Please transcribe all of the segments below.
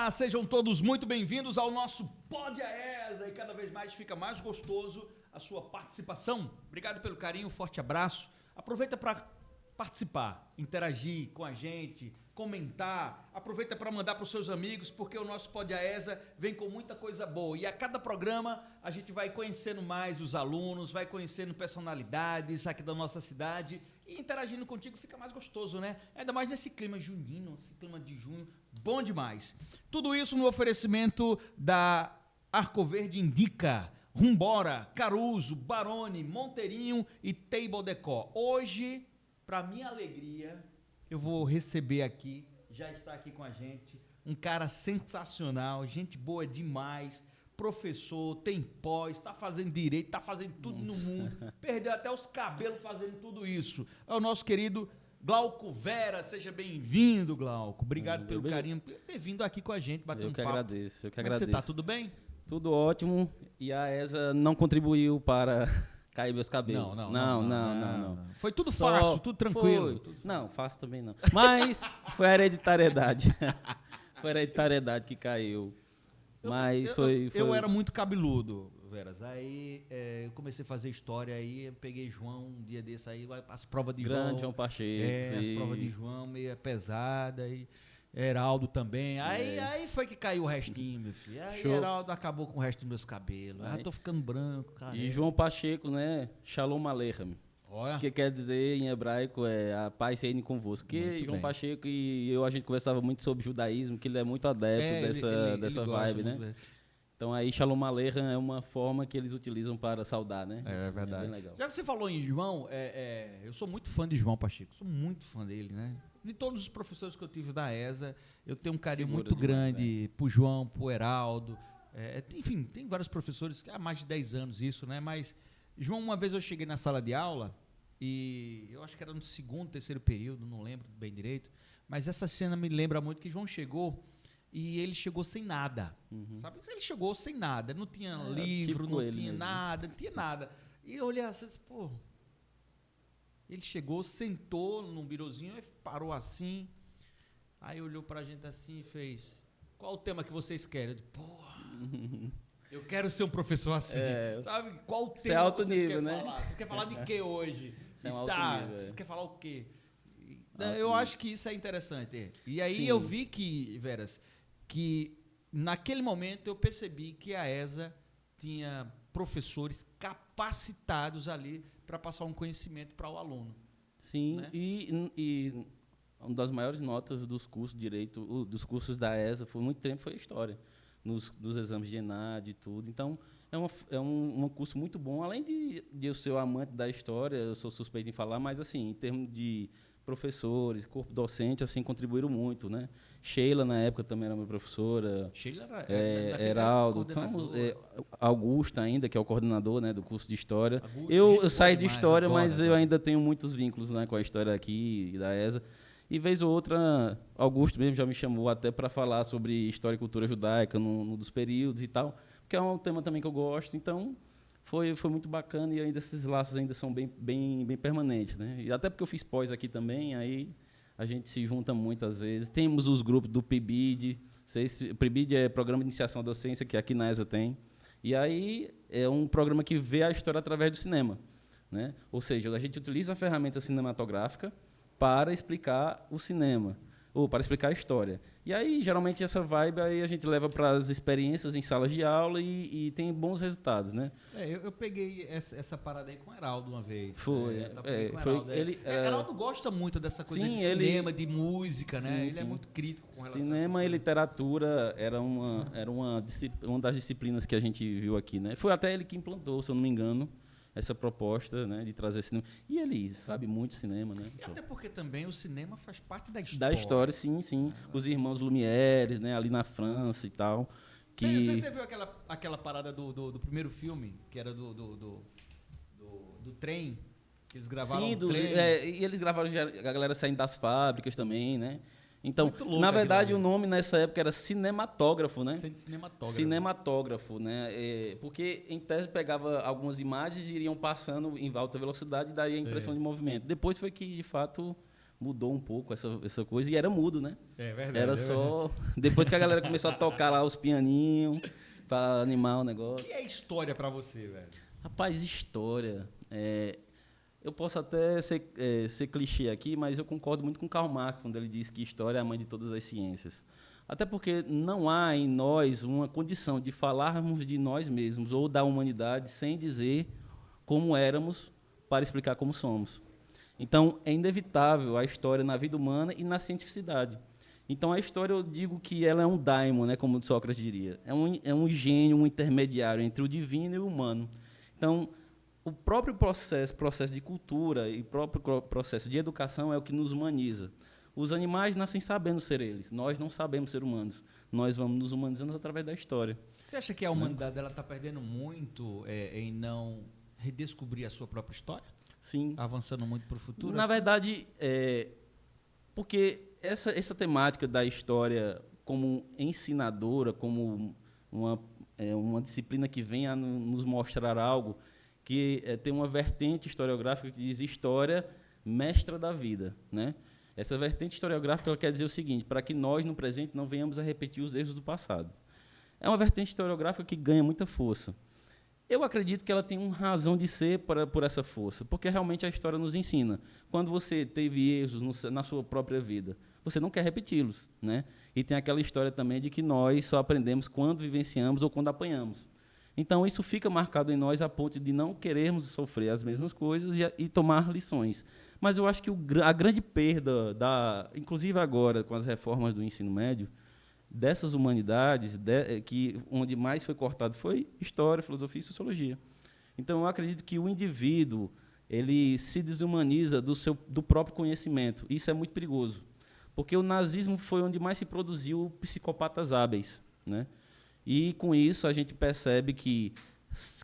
Olá, sejam todos muito bem-vindos ao nosso Pod Aesa, e cada vez mais fica mais gostoso a sua participação. Obrigado pelo carinho, forte abraço. Aproveita para participar, interagir com a gente, comentar, aproveita para mandar para os seus amigos, porque o nosso Pod Aesa vem com muita coisa boa, e a cada programa a gente vai conhecendo mais os alunos, vai conhecendo personalidades aqui da nossa cidade, e interagindo contigo fica mais gostoso, né? Ainda mais nesse clima junino, esse clima de junho, bom demais. Tudo isso no oferecimento da Arco Verde Indica, Rumbora, Caruso, Barone, Monteirinho e Table Decor. Hoje, para minha alegria, eu vou receber aqui, já está aqui com a gente, um cara sensacional, gente boa demais, professor, tem pós, está fazendo direito, está fazendo tudo no mundo, perdeu até os cabelos fazendo tudo isso. É o nosso querido Glauco Vera, seja bem-vindo, Glauco. Obrigado pelo carinho, por ter vindo aqui com a gente, bater um papo. Eu que agradeço. Como é que você está? Tudo bem? Tudo ótimo, e a ESA não contribuiu para cair meus cabelos. Não. Foi tudo fácil, tudo tranquilo. Não, fácil também não. Mas foi a hereditariedade. Foi a hereditariedade que caiu. Eu era muito cabeludo, Veras. Aí eu comecei a fazer história, aí eu peguei João um dia desse aí, as provas de Grande João Pacheco. As provas de João meio pesada, e Heraldo também. Aí foi que caiu o restinho, meu filho. Aí Heraldo acabou com o resto dos meus cabelos. Aí eu tô ficando branco, cara. E João Pacheco, né? Shalom Aleichem. Olha. Que quer dizer em hebraico a paz reine convosco. Que João Pacheco e eu, a gente conversava muito sobre judaísmo, que ele é muito adepto dessa vibe, né? Então aí Shalom Aleichem é uma forma que eles utilizam para saudar, né? É verdade. É bem legal. Já que você falou em João, eu sou muito fã de João Pacheco, sou muito fã dele, né? De todos os professores que eu tive da ESA, eu tenho um carinho muito grande pro João, pro Heraldo. Enfim, tem vários professores, há mais de 10 anos isso, né? Mas, João, uma vez eu cheguei na sala de aula, e eu acho que era no segundo, terceiro período, não lembro bem direito, mas essa cena me lembra muito que João chegou e ele chegou sem nada, sabe? Ele chegou sem nada, não tinha livro, não tinha nada, não tinha nada. E eu olhei assim, pô, ele chegou, sentou num birozinho, parou assim, aí olhou pra gente assim e fez, qual o tema que vocês querem? Eu disse, porra, eu quero ser um professor assim, sabe? Qual o tema que vocês querem falar? Você quer falar de quê hoje? Você quer falar o quê? Eu acho que isso é interessante. E aí eu vi que, Veras, que naquele momento eu percebi que a ESA tinha professores capacitados ali para passar um conhecimento para o aluno. Sim, né? E uma das maiores notas dos cursos de direito, dos cursos da ESA, por muito tempo foi a história, dos exames de ENAD e tudo. Então, é um curso muito bom, além de eu ser o amante da história, eu sou suspeito em falar, mas, assim, em termos de professores, corpo docente, assim, contribuíram muito, né? Sheila, na época, também era minha professora. Sheila era Heraldo, Augusta ainda, que é o coordenador, né, do curso de História. Eu saí de História, mas eu ainda tenho muitos vínculos, né, com a história aqui e da ESA. E vez ou outra, Augusto mesmo já me chamou até para falar sobre história e cultura judaica num dos períodos e tal, que é um tema também que eu gosto. Então, foi muito bacana, e ainda esses laços ainda são bem permanentes, né? E até porque eu fiz pós aqui também, aí a gente se junta muitas vezes. Temos os grupos do PIBID. O PIBID é Programa de Iniciação à Docência, que aqui na ESA tem. E aí é um programa que vê a história através do cinema, né? Ou seja, a gente utiliza a ferramenta cinematográfica para explicar o cinema, ou para explicar a história. E aí, geralmente, essa vibe aí a gente leva para as experiências em salas de aula e tem bons resultados, né? Eu peguei essa parada aí com o Heraldo uma vez. Heraldo gosta muito dessa coisa de cinema, de música, né? Ele é muito crítico com relação cinema a e literatura era uma das disciplinas que a gente viu aqui, né? Foi até ele que implantou, se eu não me engano, essa proposta, né, de trazer cinema. E ele sabe muito cinema, né? E até porque também o cinema faz parte da história. Da história, sim. Os irmãos Lumière, né, ali na França e tal. Você viu aquela parada do primeiro filme, que era do trem? Que eles gravaram e eles gravaram a galera saindo das fábricas também, né? Então, na verdade, o nome nessa época era cinematógrafo, né? Cinematógrafo, né? Porque, em tese, pegava algumas imagens e iriam passando em alta velocidade e daí a impressão de movimento. Depois foi que, de fato, mudou um pouco essa coisa, e era mudo, né? É verdade. Era só... Depois que a galera começou a tocar lá os pianinhos, para animar o negócio. O que é história para você, velho? Rapaz, história... eu posso até ser clichê aqui, mas eu concordo muito com Karl Marx, quando ele diz que história é a mãe de todas as ciências. Até porque não há em nós uma condição de falarmos de nós mesmos ou da humanidade sem dizer como éramos para explicar como somos. Então, é inevitável a história na vida humana e na cientificidade. Então, a história, eu digo que ela é um daimon, né, como Sócrates diria. É um gênio, um intermediário entre o divino e o humano. Então, o próprio processo de cultura e o próprio processo de educação é o que nos humaniza. Os animais nascem sabendo ser eles. Nós não sabemos ser humanos. Nós vamos nos humanizando através da história. Você acha que a humanidade está perdendo muito em não redescobrir a sua própria história? Sim. Avançando muito para o futuro? Na verdade, porque essa temática da história como ensinadora, como uma disciplina que vem a nos mostrar algo, que tem uma vertente historiográfica que diz história mestra da vida, né? Essa vertente historiográfica ela quer dizer o seguinte, para que nós, no presente, não venhamos a repetir os erros do passado. É uma vertente historiográfica que ganha muita força. Eu acredito que ela tem uma razão de ser por essa força, porque realmente a história nos ensina. Quando você teve erros na sua própria vida, você não quer repeti-los, né? E tem aquela história também de que nós só aprendemos quando vivenciamos ou quando apanhamos. Então, isso fica marcado em nós a ponto de não querermos sofrer as mesmas coisas e tomar lições. Mas eu acho que a grande perda, inclusive agora, com as reformas do ensino médio, dessas humanidades, onde mais foi cortado foi história, filosofia e sociologia. Então, eu acredito que o indivíduo ele se desumaniza do próprio conhecimento. Isso é muito perigoso, porque o nazismo foi onde mais se produziu psicopatas hábeis, né? E, com isso, a gente percebe que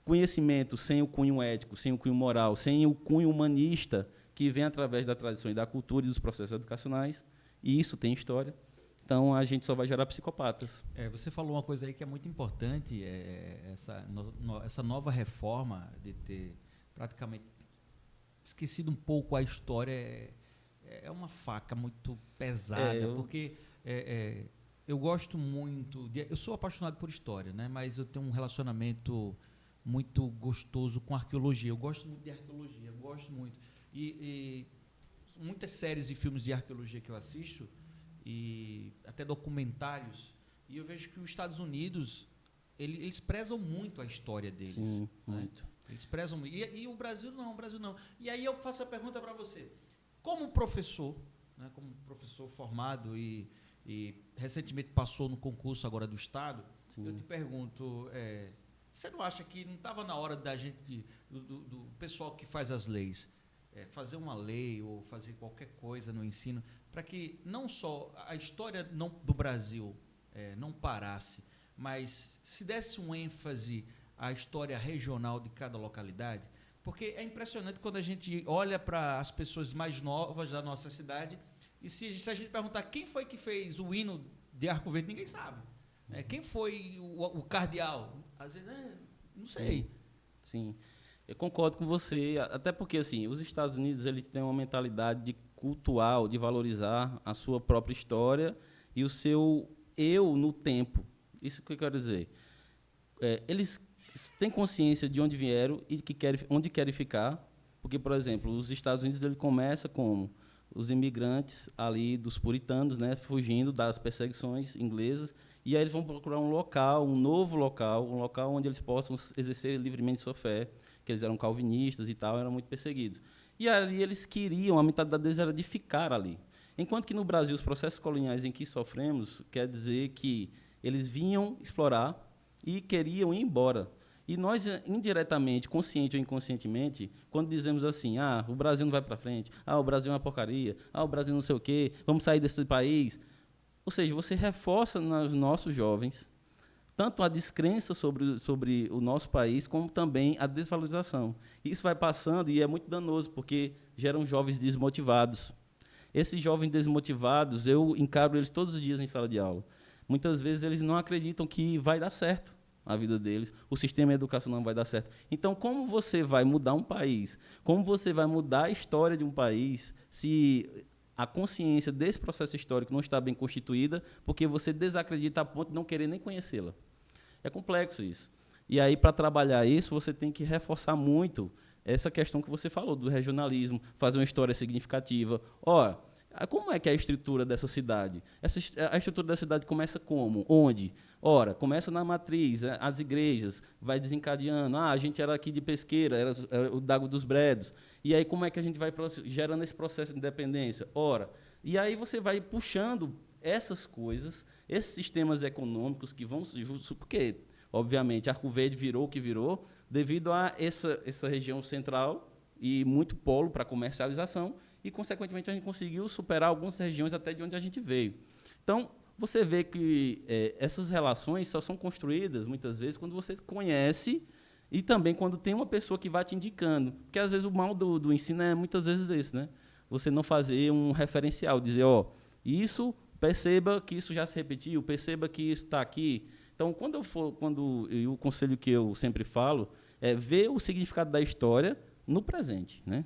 conhecimento sem o cunho ético, sem o cunho moral, sem o cunho humanista, que vem através da tradição e da cultura e dos processos educacionais, e isso tem história, então a gente só vai gerar psicopatas. Você falou uma coisa aí que é muito importante, essa nova reforma de ter praticamente esquecido um pouco a história, é uma faca muito pesada, porque... eu gosto muito, eu sou apaixonado por história, né? Mas eu tenho um relacionamento muito gostoso com arqueologia. Eu gosto muito de arqueologia, gosto muito. E muitas séries e filmes de arqueologia que eu assisto, e até documentários, e eu vejo que os Estados Unidos, eles prezam muito a história deles. Sim, né? muito. Eles prezam muito. E o Brasil não. E aí eu faço a pergunta para você. Como professor, né? Como professor formado e recentemente passou no concurso agora do Estado, sim, eu te pergunto, você não acha que não estava na hora da gente, do pessoal que faz as leis, fazer uma lei ou fazer qualquer coisa no ensino, para que não só a história do Brasil não parasse, mas se desse um ênfase à história regional de cada localidade? Porque é impressionante quando a gente olha para as pessoas mais novas da nossa cidade. E se a gente perguntar quem foi que fez o hino de Arco Verde, ninguém sabe. Quem foi o cardeal? Às vezes, não sei. Sim, eu concordo com você, até porque assim, os Estados Unidos eles têm uma mentalidade de cultuar, de valorizar a sua própria história e o seu eu no tempo. Isso que eu quero dizer. Eles têm consciência de onde vieram e onde querem ficar, porque, por exemplo, os Estados Unidos ele começa com os imigrantes ali dos puritanos, né, fugindo das perseguições inglesas, e aí eles vão procurar um novo local, um local onde eles possam exercer livremente sua fé, que eles eram calvinistas e tal, eram muito perseguidos. E ali eles queriam, a mentalidade deles era de ficar ali. Enquanto que no Brasil, os processos coloniais em que sofremos, quer dizer que eles vinham explorar e queriam ir embora. E nós, indiretamente, consciente ou inconscientemente, quando dizemos assim, o Brasil não vai para frente, o Brasil é uma porcaria, o Brasil não sei o quê, vamos sair desse país. Ou seja, você reforça nos nossos jovens tanto a descrença sobre o nosso país, como também a desvalorização. Isso vai passando e é muito danoso, porque geram jovens desmotivados. Esses jovens desmotivados, eu encaro eles todos os dias em sala de aula. Muitas vezes eles não acreditam que vai dar certo a vida deles, o sistema educacional não vai dar certo. Então, como você vai mudar um país? Como você vai mudar a história de um país se a consciência desse processo histórico não está bem constituída, porque você desacredita a ponto de não querer nem conhecê-la. É complexo isso. E aí, para trabalhar isso, você tem que reforçar muito essa questão que você falou, do regionalismo, fazer uma história significativa. Ora, como é que é a estrutura dessa cidade? A estrutura da cidade começa como? Onde? Ora, começa na matriz, as igrejas, vai desencadeando. A gente era aqui de Pesqueira, era o Dago dos Bredos. E aí, como é que a gente vai gerando esse processo de independência? Ora, e aí você vai puxando essas coisas, esses sistemas econômicos que vão... Porque, obviamente, Arco Verde virou o que virou devido a essa região central e muito polo para comercialização, e, consequentemente, a gente conseguiu superar algumas regiões até de onde a gente veio. Então, você vê que essas relações só são construídas, muitas vezes, quando você conhece e também quando tem uma pessoa que vai te indicando. Porque, às vezes, o mal do ensino é, muitas vezes, esse, né? Você não fazer um referencial, dizer, isso, perceba que isso já se repetiu, perceba que isso está aqui. Então, e o conselho que eu sempre falo é ver o significado da história no presente, né?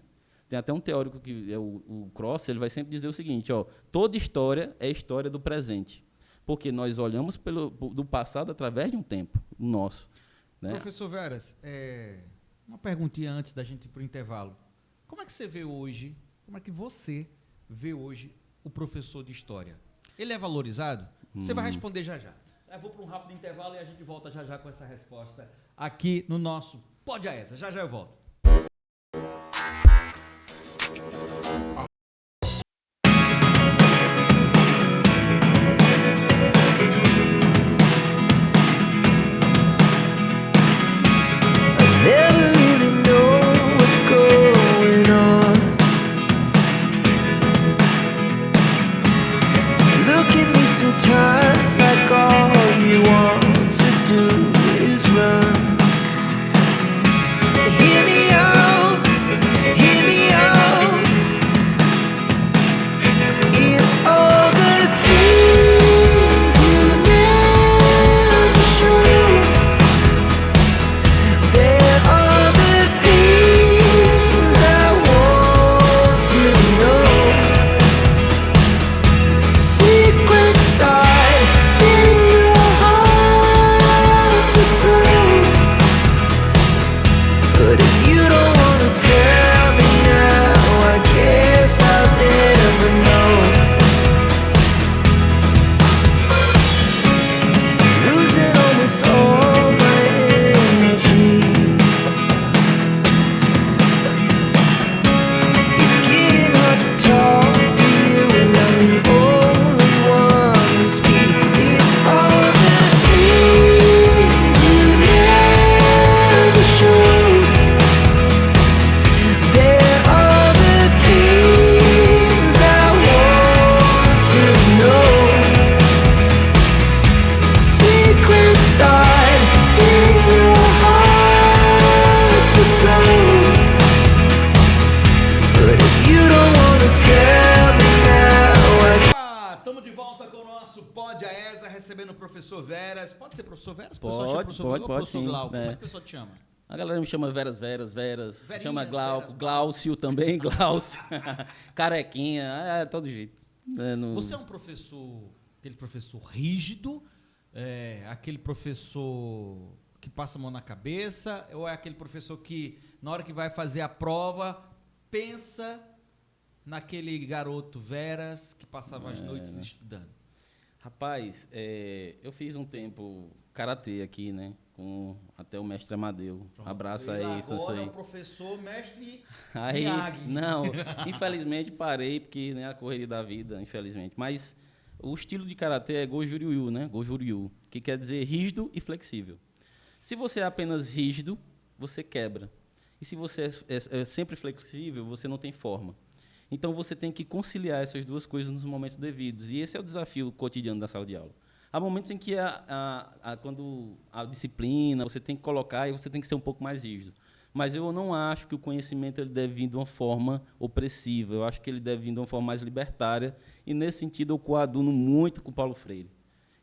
Tem até um teórico, que é o Cross, ele vai sempre dizer o seguinte, toda história é história do presente, porque nós olhamos do passado através de um tempo, o nosso. Né? Professor Veras, uma perguntinha antes da gente ir para o intervalo. Como é que você vê hoje, o professor de história? Ele é valorizado? Você vai responder já já. Eu vou para um rápido intervalo e a gente volta já já com essa resposta aqui no nosso Pode Aesa. Já já eu volto. Recebendo o professor Veras. Pode ser professor Veras? Pode, sim. Glauco? Como é que o pessoal te chama? A galera me chama Veras. Chama Glauco, Glaucio também, Glaucio. Carequinha, todo jeito. Você é um professor, aquele professor rígido, aquele professor que passa a mão na cabeça, ou é aquele professor que, na hora que vai fazer a prova, pensa naquele garoto Veras que passava as noites estudando? Rapaz, eu fiz um tempo karatê aqui, né? Com até o mestre Amadeu. Pronto. Abraço aí, Sensei. Agora é o professor mestre Miyagi. Não, infelizmente parei, porque a correria da vida, infelizmente. Mas o estilo de karatê é Goju-ryu, né? Goju-ryu, que quer dizer rígido e flexível. Se você é apenas rígido, você quebra. E se você é sempre flexível, você não tem forma. Então, você tem que conciliar essas duas coisas nos momentos devidos. E esse é o desafio cotidiano da sala de aula. Há momentos em que, quando a disciplina, você tem que colocar e você tem que ser um pouco mais rígido. Mas eu não acho que o conhecimento ele deve vir de uma forma opressiva. Eu acho que ele deve vir de uma forma mais libertária. E, nesse sentido, eu coaduno muito com Paulo Freire.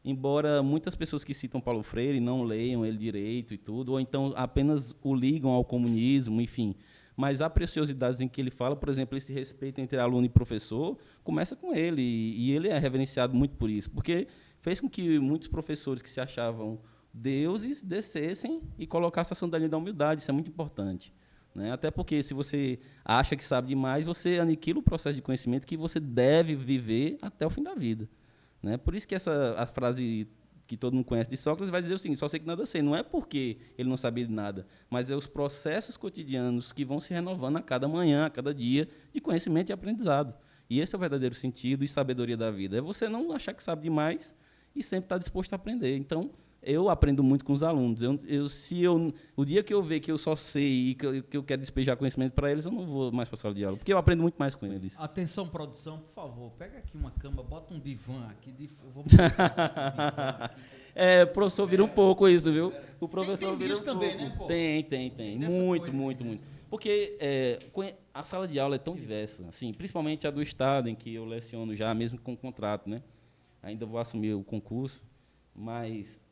Embora muitas pessoas que citam Paulo Freire não leiam ele direito e tudo, ou então apenas o ligam ao comunismo, enfim. mas há preciosidades em que ele fala, por exemplo, esse respeito entre aluno e professor, começa com ele, e ele é reverenciado muito por isso, porque fez com que muitos professores que se achavam deuses descessem e colocassem a sandália da humildade. Isso é muito importante, né? Até porque, se você acha que sabe demais, você aniquila o processo de conhecimento que você deve viver até o fim da vida, né? Por isso que a frase que todo mundo conhece de Sócrates vai dizer o seguinte: só sei que nada sei. Não é porque ele não sabia de nada, mas é os processos cotidianos que vão se renovando a cada manhã, a cada dia, de conhecimento e aprendizado. E esse é o verdadeiro sentido e sabedoria da vida. É você não achar que sabe demais e sempre estar disposto a aprender. Então, eu aprendo muito com os alunos. O dia que eu ver que eu só sei e que eu quero despejar conhecimento para eles, eu não vou mais para a sala de aula, porque eu aprendo muito mais com eles. Atenção, produção, por favor, pega aqui uma cama, bota um divã aqui. O professor vira um pouco isso, viu? O professor tem vira um também, pouco. Né, pô? Tem. Muito. Porque a sala de aula é tão diversa, assim, principalmente a do Estado, em que eu leciono já, mesmo com contrato, né? Ainda vou assumir o concurso, mas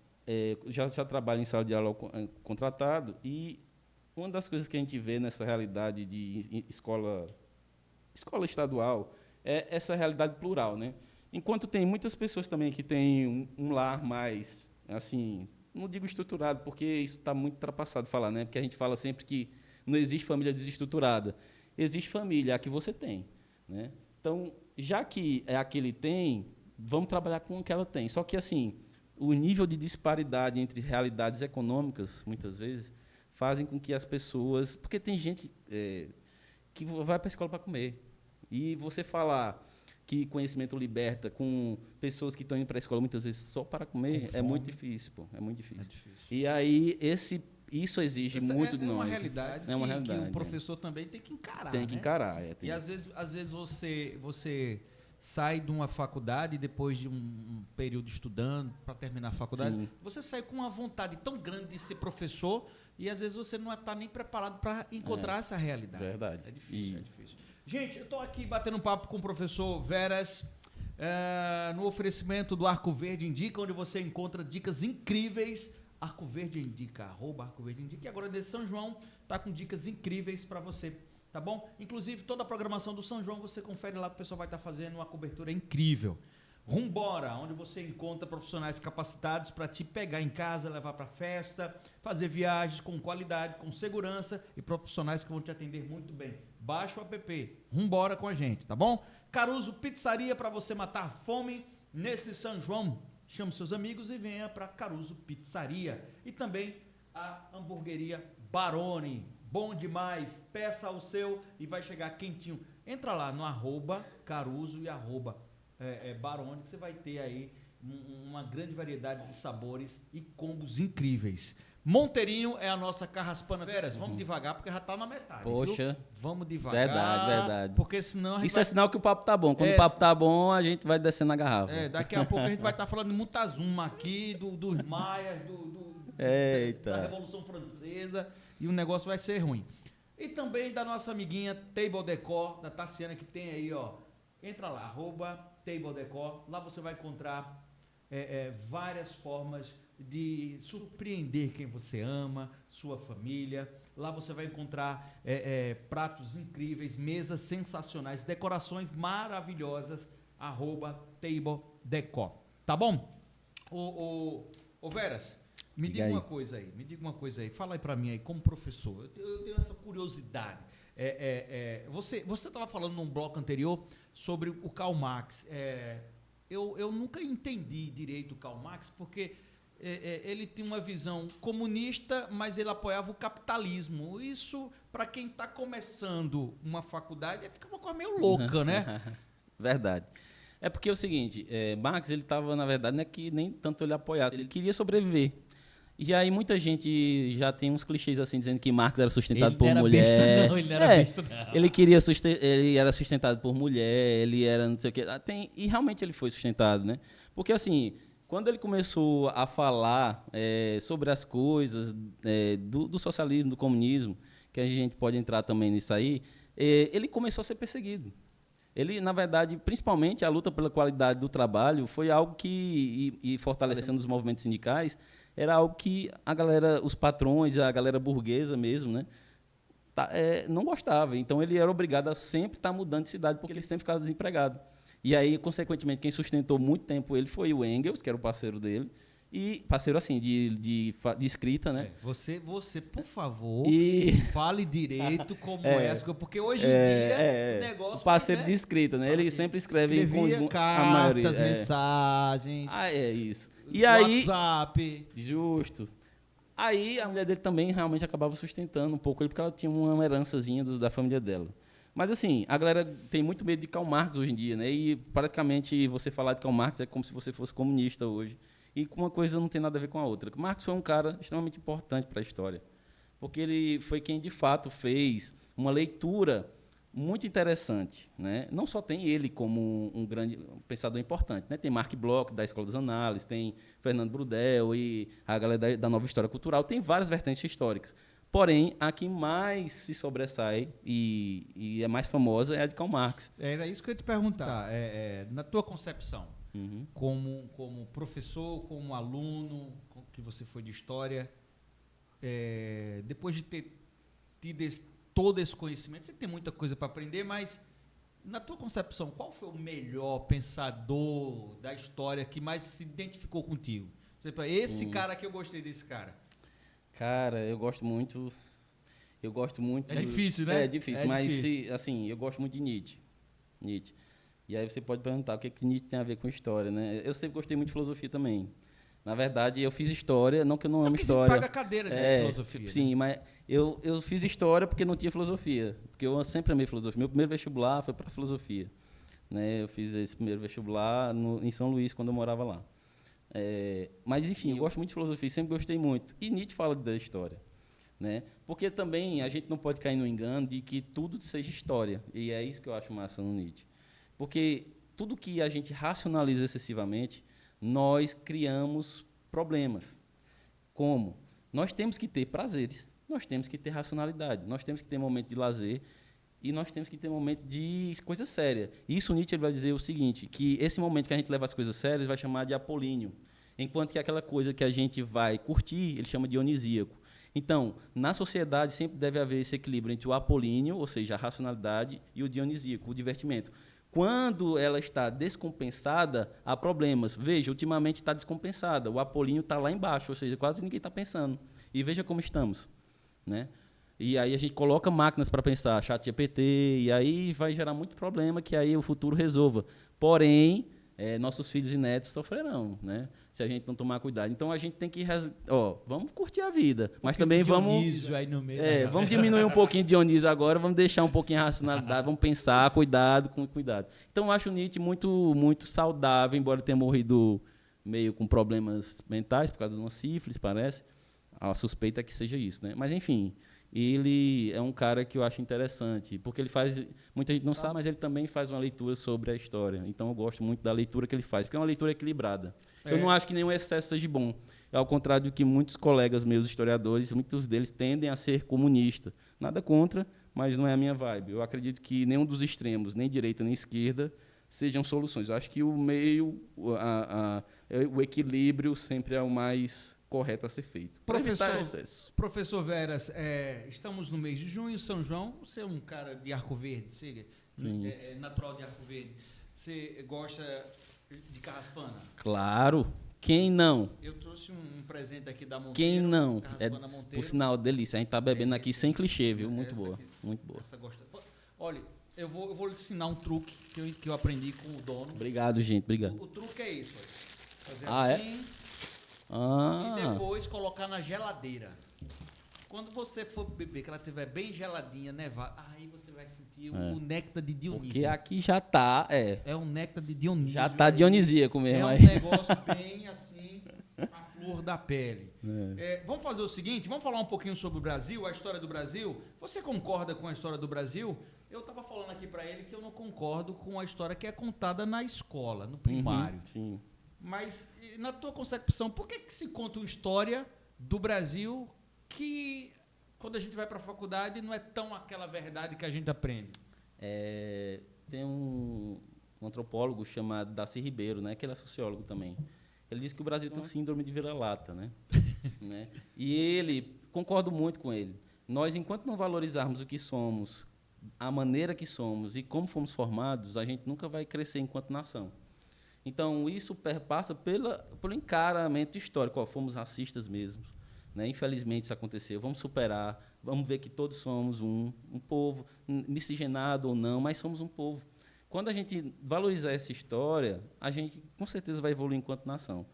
já trabalho em sala de aula contratado, e uma das coisas que a gente vê nessa realidade de escola estadual é essa realidade plural, né? Enquanto tem muitas pessoas também que têm um lar mais, assim, não digo estruturado, porque isso está muito ultrapassado falar, né? Porque a gente fala sempre que não existe família desestruturada. Existe família, a que você tem, né? Então, já que é a que ele tem, vamos trabalhar com o que ela tem. Só que, assim, o nível de disparidade entre realidades econômicas, muitas vezes, fazem com que as pessoas... Porque tem gente que vai para a escola para comer. E você falar que conhecimento liberta com pessoas que estão indo para a escola muitas vezes só para comer, é muito difícil, pô. É muito difícil. E aí, isso exige muito de nós. É uma realidade que o professor também tem que encarar. Tem que encarar. E, às vezes você sai de uma faculdade, depois de um período estudando, para terminar a faculdade, sim, você sai com uma vontade tão grande de ser professor, e às vezes você não está nem preparado para encontrar essa realidade. Verdade. É difícil. Gente, eu estou aqui batendo um papo com o professor Veras, no oferecimento do Arco Verde Indica, onde você encontra dicas incríveis. Arco Verde Indica, @ArcoVerdeIndica. E agora de São João está com dicas incríveis para você, tá bom? Inclusive, toda a programação do São João você confere lá, que o pessoal vai estar fazendo uma cobertura incrível. Rumbora, onde você encontra profissionais capacitados para te pegar em casa, levar para festa, fazer viagens com qualidade, com segurança, e profissionais que vão te atender muito bem. Baixa o app, Rumbora com a gente, tá bom? Caruso Pizzaria, para você matar a fome nesse São João. Chame seus amigos e venha para Caruso Pizzaria. E também a hamburgueria Barone. Bom demais. Peça o seu e vai chegar quentinho. Entra lá no @Caruso e @Barone, que você vai ter aí uma grande variedade de sabores e combos incríveis. Monteirinho é a nossa carraspana. Veras, vamos devagar, porque já tá na metade. Poxa. Viu? Vamos devagar. Verdade. Porque senão isso é sinal que o papo tá bom. Quando o papo tá bom, a gente vai descendo a garrafa. Daqui a pouco a gente vai estar falando de Montezuma aqui, dos maias, da Revolução Francesa, e o negócio vai ser ruim. E também da nossa amiguinha Table Decor, da Tassiana, que tem aí, ó. Entra lá, @Table Decor. Lá você vai encontrar várias formas de surpreender quem você ama, sua família. Lá você vai encontrar pratos incríveis, mesas sensacionais, decorações maravilhosas, @Table Decor. Tá bom? Ô Veras, me diga uma coisa aí. Fala aí pra mim aí, como professor. Eu tenho essa curiosidade. Você estava falando num bloco anterior sobre o Karl Marx. Eu nunca entendi direito o Karl Marx, porque ele tinha uma visão comunista, mas ele apoiava o capitalismo. Isso, para quem está começando uma faculdade, fica uma coisa meio louca, né? Verdade. É porque é o seguinte, Marx, ele estava, na verdade, não é que nem tanto ele apoiasse, ele queria sobreviver. E aí muita gente já tem uns clichês assim, dizendo que Marx era sustentado por mulher. Ele não era besta, não. Ele era sustentado por mulher, ele era não sei o quê. E realmente ele foi sustentado, né? Porque assim, quando ele começou a falar sobre as coisas do socialismo, do comunismo, que a gente pode entrar também nisso aí, ele começou a ser perseguido. Ele, na verdade, principalmente a luta pela qualidade do trabalho foi algo que, e fortalecendo os movimentos sindicais, era algo que a galera, os patrões, a galera burguesa mesmo, né, não gostava. Então, ele era obrigado a sempre estar mudando de cidade, porque ele sempre ficava desempregado. E aí, consequentemente, quem sustentou muito tempo ele foi o Engels, que era o parceiro dele, e parceiro assim, de escrita, né? Você, por favor, fale direito como essa, porque hoje em dia o negócio... Parceiro de escrita, né? Ele sempre escreve em conjunto, cartas, a maioria, mensagens... isso. E aí, WhatsApp... Justo. Aí, a mulher dele também realmente acabava sustentando um pouco ele, porque ela tinha uma herançazinha da família dela. Mas, assim, a galera tem muito medo de Karl Marx hoje em dia, né? E, praticamente, você falar de Karl Marx é como se você fosse comunista hoje. E uma coisa não tem nada a ver com a outra. Marx foi um cara extremamente importante para a história, porque ele foi quem, de fato, fez uma leitura muito interessante, né? Não só tem ele como um grande pensador importante, né? Tem Marc Bloch, da Escola das Análises, tem Fernando Brudel e a galera da Nova História Cultural, tem várias vertentes históricas. Porém, a que mais se sobressai e é mais famosa é a de Karl Marx. Era isso que eu ia te perguntar. Na tua concepção, como professor, como aluno, que você foi de história, depois de ter tido todo esse conhecimento, você tem muita coisa para aprender, mas na tua concepção, qual foi o melhor pensador da história que mais se identificou contigo? Esse cara que eu gostei desse cara. Cara, eu gosto muito. É difícil, né? É difícil, mas assim, eu gosto muito de Nietzsche. E aí você pode perguntar o que Nietzsche tem a ver com história, né? Eu sempre gostei muito de filosofia também. Na verdade, eu fiz história, não que eu não amo história. Você paga a cadeira de filosofia. Sim, né? Mas eu fiz história porque não tinha filosofia. Porque eu sempre amei filosofia. Meu primeiro vestibular foi para filosofia. Né? Eu fiz esse primeiro vestibular em São Luís, quando eu morava lá. Mas, enfim, eu gosto muito de filosofia, sempre gostei muito. E Nietzsche fala da história. Né? Porque também a gente não pode cair no engano de que tudo seja história. E é isso que eu acho massa no Nietzsche. Porque tudo que a gente racionaliza excessivamente, nós criamos problemas. Como? Nós temos que ter prazeres, nós temos que ter racionalidade, nós temos que ter momento de lazer e nós temos que ter momento de coisa séria. Isso Nietzsche vai dizer o seguinte, que esse momento que a gente leva as coisas sérias vai chamar de apolíneo, enquanto que aquela coisa que a gente vai curtir, ele chama de dionisíaco. Então, na sociedade sempre deve haver esse equilíbrio entre o apolíneo, ou seja, a racionalidade, e o dionisíaco, o divertimento. Quando ela está descompensada, há problemas. Veja, ultimamente está descompensada. O apolíneo está lá embaixo, ou seja, quase ninguém está pensando. E veja como estamos. Né? E aí a gente coloca máquinas para pensar, ChatGPT, e aí vai gerar muito problema que aí o futuro resolva. Porém, nossos filhos e netos sofrerão, né? Se a gente não tomar cuidado. Então, a gente tem que... vamos curtir a vida, mas também vamos... Aí no meio vamos diminuir um pouquinho de Dionísio agora, vamos deixar um pouquinho a racionalidade, vamos pensar, cuidado. Então, eu acho o Nietzsche muito, muito saudável, embora tenha morrido meio com problemas mentais, por causa de uma sífilis, parece. A suspeita é que seja isso, né? Mas, enfim... Ele é um cara que eu acho interessante, porque ele faz... Muita gente não sabe, mas ele também faz uma leitura sobre a história. Então, eu gosto muito da leitura que ele faz, porque é uma leitura equilibrada. Eu não acho que nenhum excesso seja bom. Ao contrário do que muitos colegas meus historiadores, muitos deles tendem a ser comunistas. Nada contra, mas não é a minha vibe. Eu acredito que nenhum dos extremos, nem direita nem esquerda, sejam soluções. Eu acho que o meio, o equilíbrio sempre é o mais... correto a ser feito. Professor Veras, estamos no mês de junho, São João, você é um cara de Arco Verde, natural de Arco Verde. Você gosta de carraspana? Claro. Quem não? Eu trouxe um presente aqui da Monteiro. Quem não? Carraspana Monteiro. Por sinal, delícia. A gente está bebendo aqui sem clichê, viu? Muito boa. Muito boa. Olha, eu vou lhe ensinar um truque que eu aprendi com o dono. Obrigado, gente. Obrigado. O truque é isso. Fazer assim... E depois colocar na geladeira. Quando você for beber, que ela estiver bem geladinha, nevada, aí você vai sentir o néctar de Dionísio. Porque aqui já está, É um néctar de Dionísio. Já está dionisíaco mesmo. É um negócio bem assim, a flor da pele. Vamos fazer o seguinte, vamos falar um pouquinho sobre o Brasil, a história do Brasil. Você concorda com a história do Brasil? Eu estava falando aqui para ele que eu não concordo com a história que é contada na escola, no primário. Sim. Mas, na tua concepção, por que se conta uma história do Brasil que, quando a gente vai para a faculdade, não é tão aquela verdade que a gente aprende? Tem um antropólogo chamado Darcy Ribeiro, né, que ele é sociólogo também. Ele diz que o Brasil tem síndrome de vira-lata. Né? E concordo muito com ele. nós, enquanto não valorizarmos o que somos, a maneira que somos e como fomos formados, a gente nunca vai crescer enquanto nação. Então, isso perpassa pelo encaramento histórico. Fomos racistas mesmo, né? Infelizmente, isso aconteceu. Vamos superar, vamos ver que todos somos um povo, miscigenado ou não, mas somos um povo. Quando a gente valorizar essa história, a gente, com certeza, vai evoluir enquanto nação.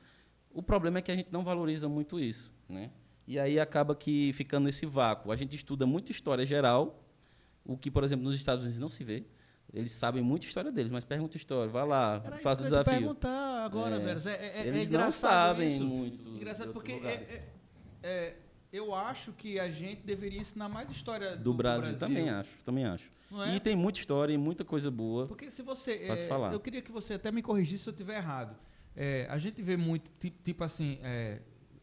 O problema é que a gente não valoriza muito isso, né? E aí acaba que ficando nesse vácuo. A gente estuda muito história geral, o que, por exemplo, nos Estados Unidos não se vê. Eles sabem muita história deles, mas pergunta história, vai lá, faz o desafio. Perguntar agora, Veras. Eles não sabem isso. Muito. Engraçado porque eu acho que a gente deveria ensinar mais história do Brasil. Também acho. E tem muita história e muita coisa boa. Porque se você, se falar. eu queria que você até me corrigisse se eu estiver errado. A gente vê muito, tipo assim,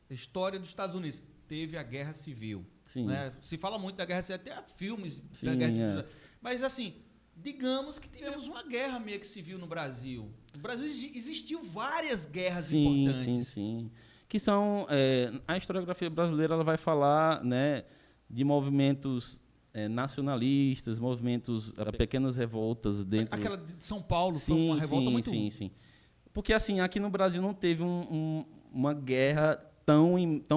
história dos Estados Unidos. Teve a Guerra Civil. Sim. Né? Se fala muito da Guerra Civil, até há filmes da Guerra Civil. Mas assim, digamos que tivemos uma guerra meio que civil no Brasil. No Brasil existiu várias guerras importantes. Sim. Que são... a historiografia brasileira ela vai falar, né, de movimentos nacionalistas, movimentos, pequenas revoltas dentro... Aquela de São Paulo foi uma revolta muito... Sim. Porque, assim, aqui no Brasil não teve uma guerra tão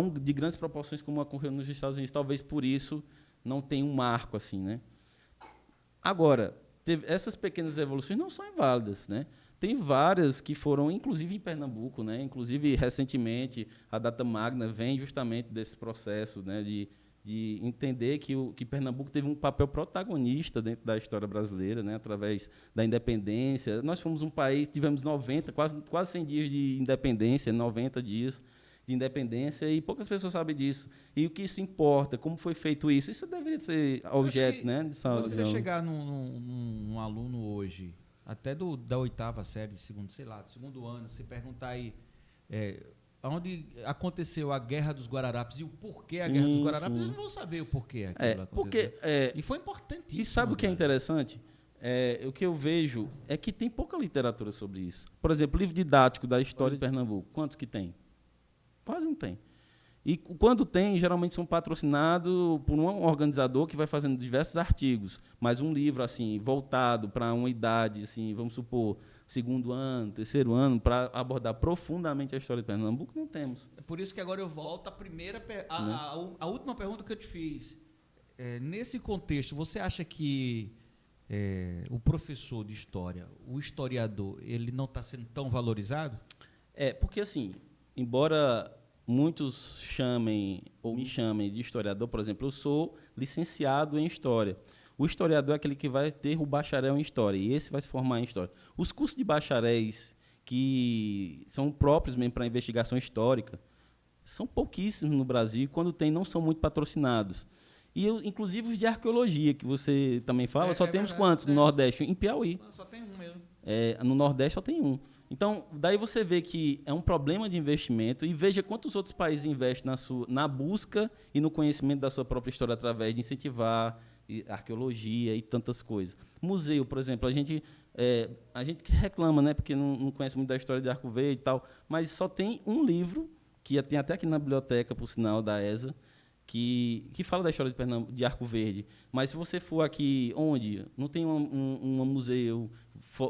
de grandes proporções como ocorreu nos Estados Unidos. Talvez por isso não tenha um marco assim, né? Agora, essas pequenas evoluções não são inválidas, né? Tem várias que foram, inclusive em Pernambuco, né? Inclusive recentemente a Data Magna vem justamente desse processo, né? De entender que Pernambuco teve um papel protagonista dentro da história brasileira, né? Através da independência. Nós fomos um país, tivemos quase 100 dias de independência, 90 dias de independência, e poucas pessoas sabem disso. E o que isso importa, como foi feito isso deveria ser objeto, né? Se você chegar num aluno hoje, até da 8ª série, segundo ano, você perguntar aí onde aconteceu a Guerra dos Guararapes e o porquê a Guerra dos Guararapes, eles não vão saber o porquê aquilo aconteceu. E foi importantíssimo. E sabe o que é interessante? O que eu vejo é que tem pouca literatura sobre isso. Por exemplo, o livro didático da história de Pernambuco, quantos que tem? Quase não tem. E quando tem, geralmente são patrocinados por um organizador que vai fazendo diversos artigos, mas um livro assim voltado para uma idade, assim, vamos supor, 2º ano, 3º ano, para abordar profundamente a história de Pernambuco, não temos. É por isso que agora eu volto à última pergunta que eu te fiz. Nesse contexto, você acha que o professor de história, o historiador, ele não está sendo tão valorizado? Porque assim, embora muitos chamem ou me chamem de historiador, por exemplo, eu sou licenciado em História. O historiador é aquele que vai ter o bacharel em História, e esse vai se formar em História. Os cursos de bacharéis que são próprios mesmo para investigação histórica são pouquíssimos no Brasil, e quando tem, não são muito patrocinados. E inclusive os de arqueologia, que você também fala, só temos verdade, quantos no Nordeste? Em Piauí. Só tem um mesmo. No Nordeste só tem um. Então, daí você vê que é um problema de investimento, e veja quantos outros países investem na busca e no conhecimento da sua própria história através de incentivar arqueologia e tantas coisas. Museu, por exemplo, a gente reclama, né, porque não conhece muito da história de Arco Verde e tal, mas só tem um livro, que tem até aqui na biblioteca, por sinal, da ESA, que fala da história de Arco Verde. Mas se você for aqui, onde? Não tem um museu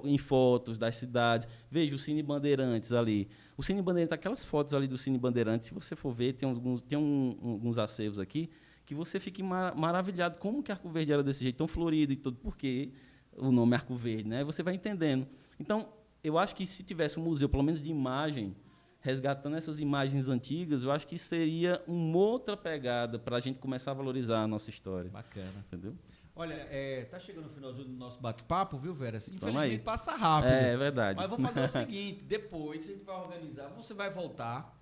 em fotos das cidades. Veja o Cine Bandeirantes ali. O Cine Bandeirantes, aquelas fotos ali do Cine Bandeirantes, se você for ver, tem alguns acervos aqui, que você fica maravilhado como que Arco Verde era desse jeito, tão florido e tudo, porque o nome é Arco Verde, né? Você vai entendendo. Então, eu acho que se tivesse um museu, pelo menos de imagem, resgatando essas imagens antigas, eu acho que seria uma outra pegada para a gente começar a valorizar a nossa história. Bacana. Entendeu? Olha, tá chegando o finalzinho do nosso bate-papo, viu, Vera? Infelizmente passa rápido. É verdade. Mas vou fazer o seguinte, depois a gente vai organizar, você vai voltar,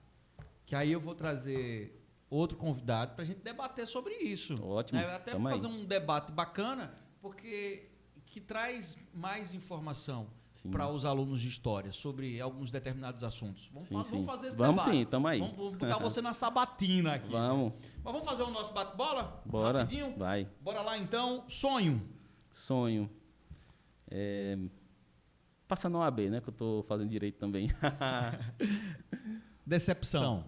que aí eu vou trazer outro convidado para a gente debater sobre isso. Ótimo. Né? Até fazer um debate bacana, porque que traz mais informação para os alunos de história sobre alguns determinados assuntos. Vamos fazer esse debate. Vamos sim, estamos aí. Vamos botar você na sabatina aqui. Vamos. Mas vamos fazer o nosso bate-bola? Bora. Rapidinho? Vai. Bora lá então. Sonho. Passa na OAB, né? Que eu estou fazendo direito também. Decepção.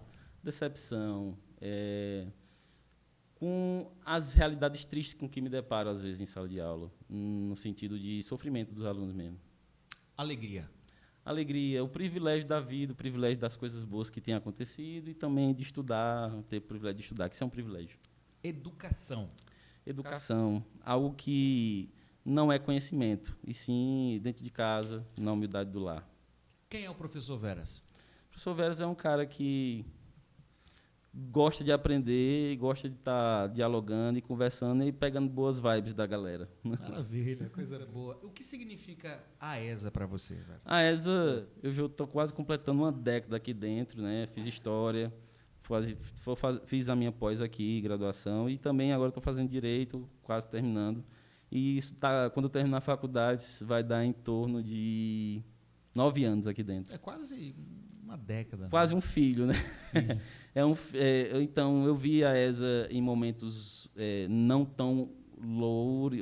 com as realidades tristes com que me deparo, às vezes, em sala de aula, no sentido de sofrimento dos alunos mesmo. Alegria. Alegria, o privilégio da vida, o privilégio das coisas boas que têm acontecido e também de estudar, ter o privilégio de estudar, que isso é um privilégio. Educação. Educação, algo que não é conhecimento, e sim dentro de casa, na humildade do lar. Quem é o professor Veras? O professor Veras é um cara que gosta de aprender, gosta de estar dialogando e conversando e pegando boas vibes da galera. Maravilha, coisa boa. O que significa a ESA para você, velho? A ESA, eu já estou quase completando uma década aqui dentro, né? Fiz história, fiz a minha pós aqui, graduação, e também agora estou fazendo direito, quase terminando. E isso quando eu terminar a faculdade, vai dar em torno de 9 anos aqui dentro. É quase uma década. Quase um filho, né? Então, eu vi a ESA em momentos não tão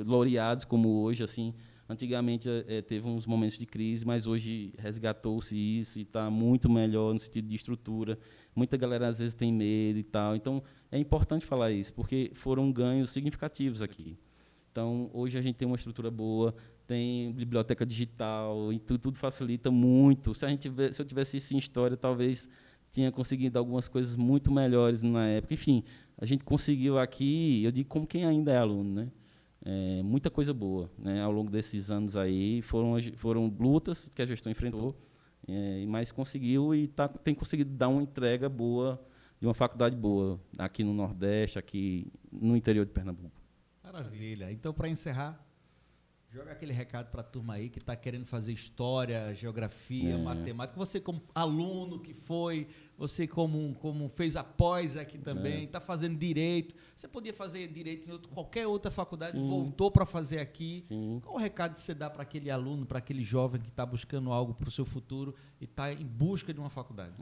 laureados como hoje. Assim. Antigamente teve uns momentos de crise, mas hoje resgatou-se isso e está muito melhor no sentido de estrutura. Muita galera, às vezes, tem medo e tal. Então, é importante falar isso, porque foram ganhos significativos aqui. Então, hoje a gente tem uma estrutura boa, tem biblioteca digital, e tudo facilita muito. Se eu tivesse isso em história, talvez tinha conseguido algumas coisas muito melhores na época. Enfim, a gente conseguiu aqui, eu digo como quem ainda é aluno, né? Muita coisa boa, né? Ao longo desses anos aí, foram lutas que a gestão enfrentou, mas conseguiu e tem conseguido dar uma entrega boa, de uma faculdade boa, aqui no Nordeste, aqui no interior de Pernambuco. Maravilha. Então, para encerrar, joga aquele recado para a turma aí que está querendo fazer história, geografia, matemática. Você como aluno que foi, você como fez a pós aqui também, está fazendo direito. Você podia fazer direito em qualquer outra faculdade, sim, voltou para fazer aqui. Sim. Qual o recado que você dá para aquele aluno, para aquele jovem que está buscando algo para o seu futuro e está em busca de uma faculdade?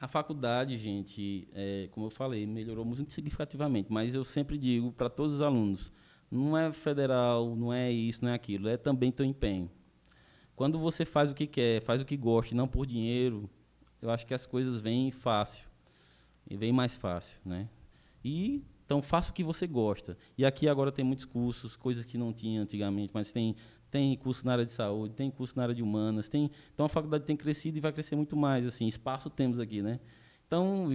A faculdade, gente, como eu falei, melhorou muito significativamente, mas eu sempre digo para todos os alunos, não é federal, não é isso, não é aquilo, é também teu empenho. Quando você faz o que quer, faz o que gosta, não por dinheiro, eu acho que as coisas vêm fácil, e vêm mais fácil, né? Então, faça o que você gosta. E aqui agora tem muitos cursos, coisas que não tinha antigamente, mas tem curso na área de saúde, tem curso na área de humanas, então a faculdade tem crescido e vai crescer muito mais, assim, espaço temos aqui, né? Então,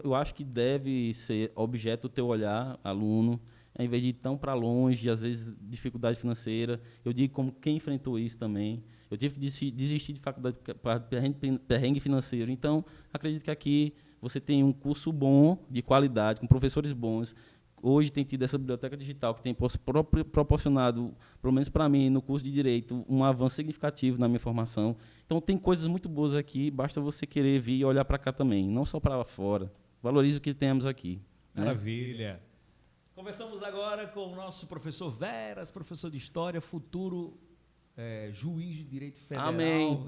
eu acho que deve ser objeto do teu olhar, aluno, ao invés de ir tão para longe, às vezes dificuldade financeira. Eu digo como quem enfrentou isso também. Eu tive que desistir de faculdade para perrengue financeiro. Então, acredito que aqui você tem um curso bom, de qualidade, com professores bons. Hoje tem tido essa biblioteca digital que tem proporcionado, pelo menos para mim, no curso de Direito, um avanço significativo na minha formação. Então, tem coisas muito boas aqui, basta você querer vir e olhar para cá também, não só para lá fora. Valorize o que temos aqui. Maravilha. Né? Conversamos agora com o nosso professor Veras, professor de História, futuro juiz de Direito Federal. Amém.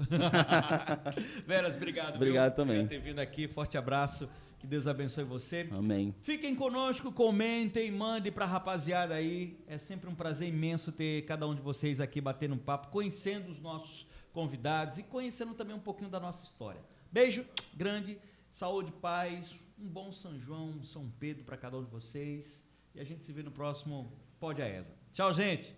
Veras, obrigado. Obrigado também. Por ter vindo aqui, forte abraço. Que Deus abençoe você. Amém. Fiquem conosco, comentem, mandem para a rapaziada aí. É sempre um prazer imenso ter cada um de vocês aqui batendo um papo, conhecendo os nossos convidados e conhecendo também um pouquinho da nossa história. Beijo grande, saúde, paz, um bom São João, São Pedro para cada um de vocês. E a gente se vê no próximo Pode a ESA. Tchau, gente!